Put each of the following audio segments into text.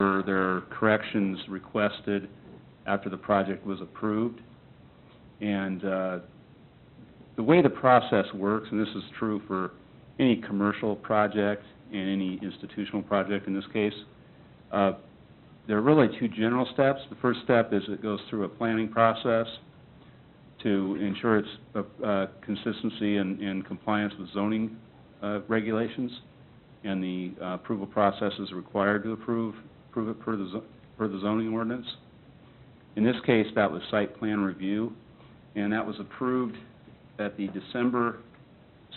were there corrections requested after the project was approved. And the way the process works, and this is true for any commercial project and any institutional project in this case, there are really two general steps. The first step is it goes through a planning process to ensure its consistency and compliance with zoning regulations, and the approval process is required to approve it per the zoning ordinance. In this case, that was site plan review, and that was approved at the December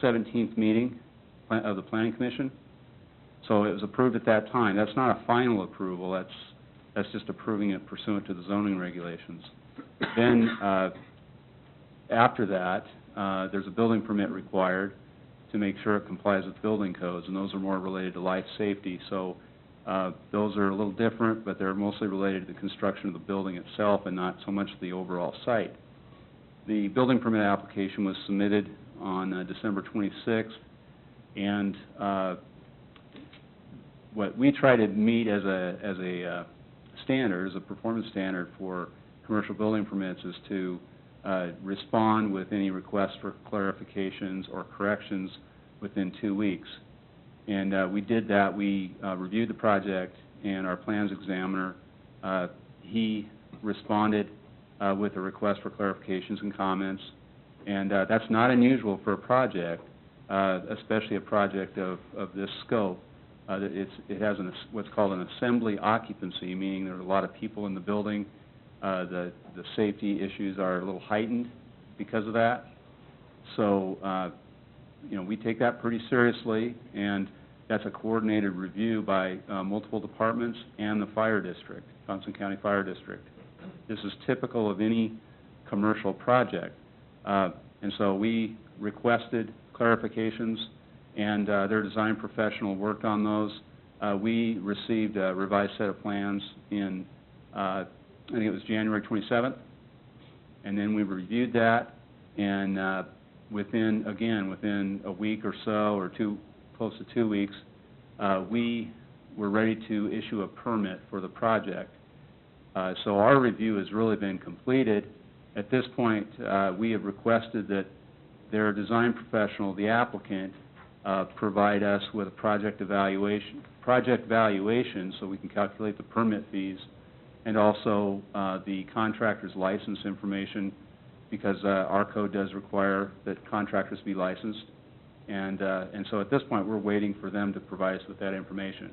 17th meeting of the Planning Commission. So it was approved at that time. That's not a final approval. That's just approving it pursuant to the zoning regulations. Then after that, there's a building permit required to make sure it complies with building codes, and those are more related to life safety. So those are a little different, but they're mostly related to the construction of the building itself and not so much the overall site. The building permit application was submitted on December 26th, and what we try to meet as a standard, as a performance standard for commercial building permits, is to respond with any requests for clarifications or corrections within 2 weeks. And we did that. We reviewed the project, and our plans examiner, he responded with a request for clarifications and comments. And that's not unusual for a project, especially a project of this scope. It has what's called an assembly occupancy, meaning there are a lot of people in the building. The safety issues are a little heightened because of that. So, we take that pretty seriously, and that's a coordinated review by multiple departments and the fire district, Johnson County Fire District. This is typical of any commercial project. And so we requested clarifications, and their design professional worked on those. We received a revised set of plans in, I think it was January 27th, and then we reviewed that, and within a week or so, or close to 2 weeks, we were ready to issue a permit for the project. So our review has really been completed. At this point, we have requested that their design professional, the applicant, provide us with a project valuation so we can calculate the permit fees, and also the contractor's license information, because our code does require that contractors be licensed. And so at this point, we're waiting for them to provide us with that information.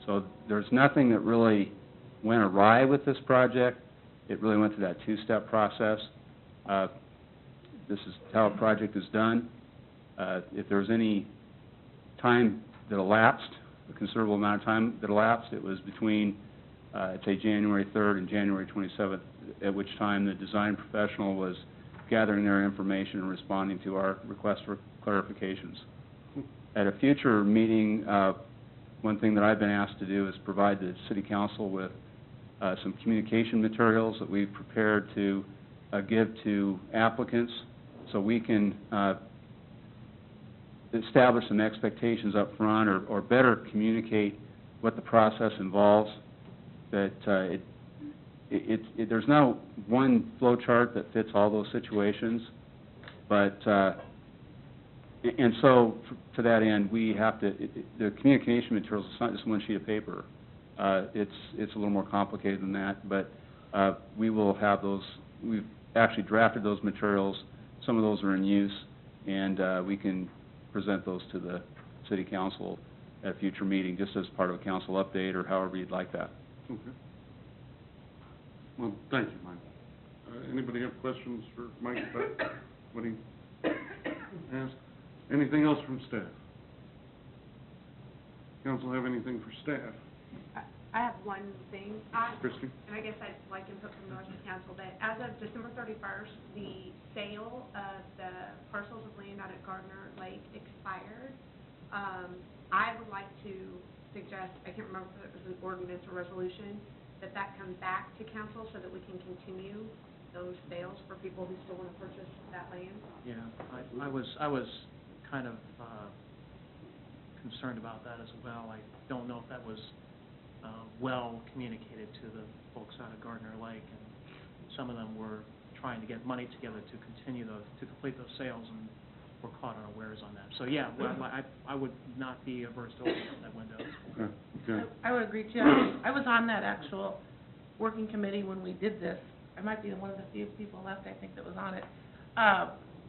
So there's nothing that really went awry with this project. It really went through that two-step process. This is how a project is done. If there's any time that elapsed, a considerable amount of time that elapsed, it was between, I'd say, January 3rd and January 27th, at which time the design professional was gathering their information and responding to our request for clarifications. At a future meeting, one thing that I've been asked to do is provide the City Council with some communication materials that we've prepared to give to applicants, so we can establish some expectations up front, or better communicate what the process involves. That there's no one flow chart that fits all those situations, but and so to that end, we have to, the communication materials, it's not just one sheet of paper. It's a little more complicated than that, but we will have those. We've actually drafted those materials. Some of those are in use, and we can present those to the City Council at a future meeting, just as part of a council update, or however you'd like that. Okay. Well, thank you, Mike. Anybody have questions for Mike about what he asked? Anything else from staff? Council have anything for staff? I have one thing. Christie? And I guess I'd like input from the rest of the council, that as of December 31st, the sale of the parcels of land out at Gardner Lake expired. I would like to suggest, I can't remember if it was an ordinance or resolution, that comes back to council so that we can continue those sales for people who still want to purchase that land. Yeah, I was kind of concerned about that as well. I don't know if that was well communicated to the folks out of Gardner Lake, and some of them were trying to get money together to complete those sales, and were caught unawares on that. So, yeah, well, I would not be averse to opening up that window. Okay, okay. I would agree too. I was on that actual working committee when we did this. I might be one of the few people left, I think, that was on it.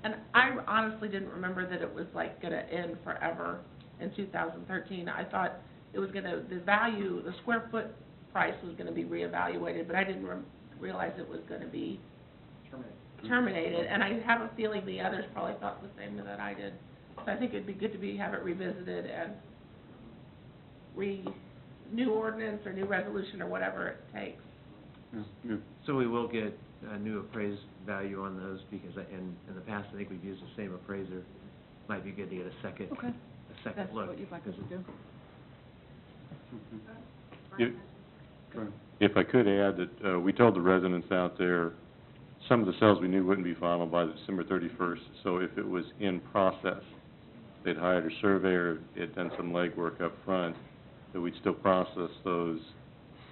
And I honestly didn't remember that it was like gonna end forever in 2013. I thought it was gonna, the value, the square foot price was gonna be reevaluated, but I didn't realize it was gonna be terminated. And I have a feeling the others probably thought the same that I did. So I think it'd be good to have it revisited and new ordinance or new resolution or whatever it takes. Yeah, yeah. So we will get a new appraised value on those, because in the past, I think we've used the same appraiser. Might be good to get a second Okay. look. That's what you'd like us to do. If- Go ahead. If I could add that, we told the residents out there, some of the sales we knew wouldn't be final by December 31st, so if it was in process, they'd hired a surveyor, had done some legwork up front, that we'd still process those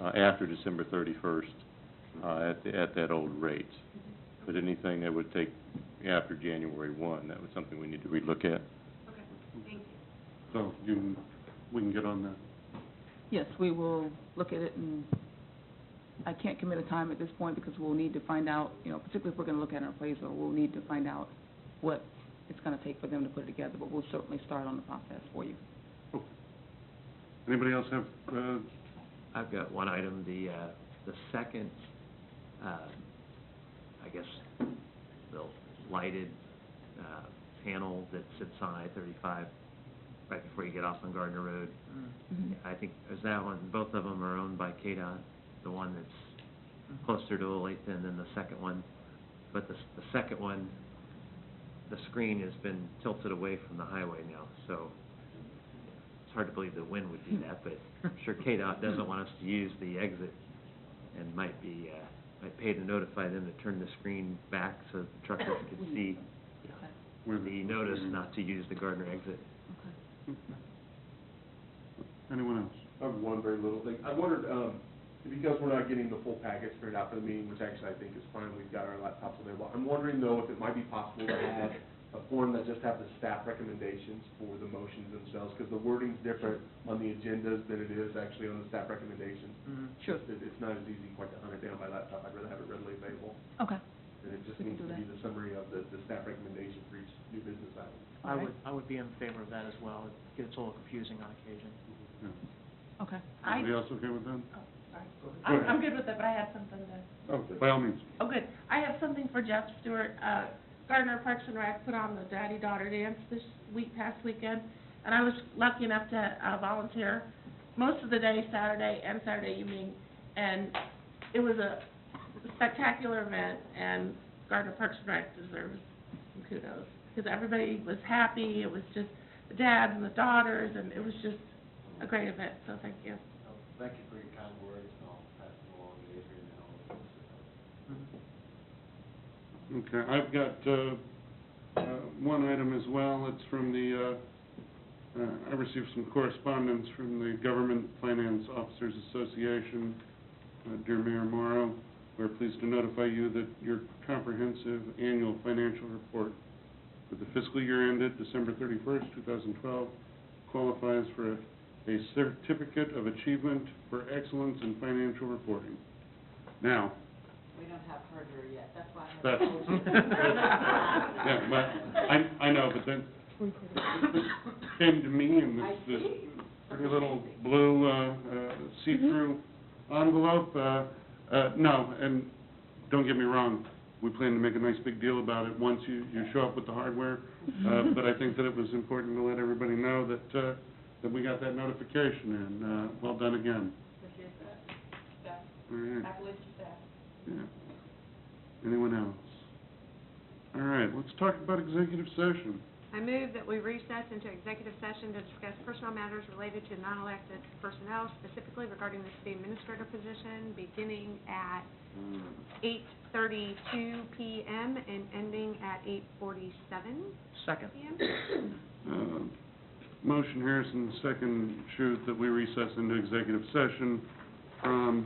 after December 31st at that old rate. But anything that would take after January 1, that was something we need to relook at. Okay, thank you. So we can get on that. Yes, we will look at it, and I can't commit a time at this point because we'll need to find out, particularly if we're going to look at an appraisal, we'll need to find out what it's going to take for them to put it together, but we'll certainly start on the process for you. Okay. Anybody else have, I've got one item, the second, I guess, the lighted panel that sits on I-35 right before you get off on Gardner Road. Mhm. I think, is that one, both of them are owned by KDOT, the one that's closer to Olathe and then the second one. But the second one, the screen has been tilted away from the highway now, so it's hard to believe the wind would do that, but I'm sure KDOT doesn't want us to use the exit, and might pay to notify them to turn the screen back so the truckers can see where the notice not to use the Gardner exit. anyone else? I have one very little thing. I wondered, because we're not getting the full package printed out for the meeting, which actually I think is fine, we've got our laptops available. I'm wondering though if it might be possible to have a form that just have the staff recommendations for the motions themselves, because the wording's different on the agendas than it is actually on the staff recommendations. Sure. It's not as easy quite to hunt it down by laptop. I'd rather have it readily available. Okay. And it just We can needs do to be that. the summary of the staff recommendation for each new business item. I would be in favor of that as well. It gets a little confusing on occasion. Yeah. Okay. Anybody else okay with that? Sorry. I'm good with it, but I had something to... Oh, by all means. Oh, good. I have something for Jeff Stewart. Gardner Parks and Rec put on the daddy-daughter dance this past weekend, and I was lucky enough to volunteer most of the day, Saturday and Saturday evening, and it was a spectacular event, and Gardner Parks and Rec deserves some kudos, because everybody was happy. It was just the dads and the daughters, and it was just a great event, so thank you. Thank you for your kind words, and I'll pass them along to Adrian and all. Okay, I've got one item as well. It's from the, I received some correspondence from the Government Finance Officers Association. Dear Mayor Morrow, we're pleased to notify you that your comprehensive annual financial report for the fiscal year ended December 31st, 2012 qualifies for a Certificate of Achievement for Excellence in Financial Reporting. Now, We don't have hardware yet, that's why I That's, haven't told you. yeah, but I know, but then this came to me in I this see. pretty little blue see-through envelope. No, and don't get me wrong, we plan to make a nice big deal about it once you show up with the hardware. But I think that it was important to let everybody know that we got that notification, and well done again. Appreciate that. Staff, All right. accolades to staff. Yeah. Anyone else? All right, let's talk about executive session. I move that we recess into executive session to discuss personnel matters related to non-elected personnel, specifically regarding the city administrator position, beginning at 8:32 p.m. and ending at 8:47 Second. p.m. Motion, Harrison, second, Schuth, that we recess into executive session from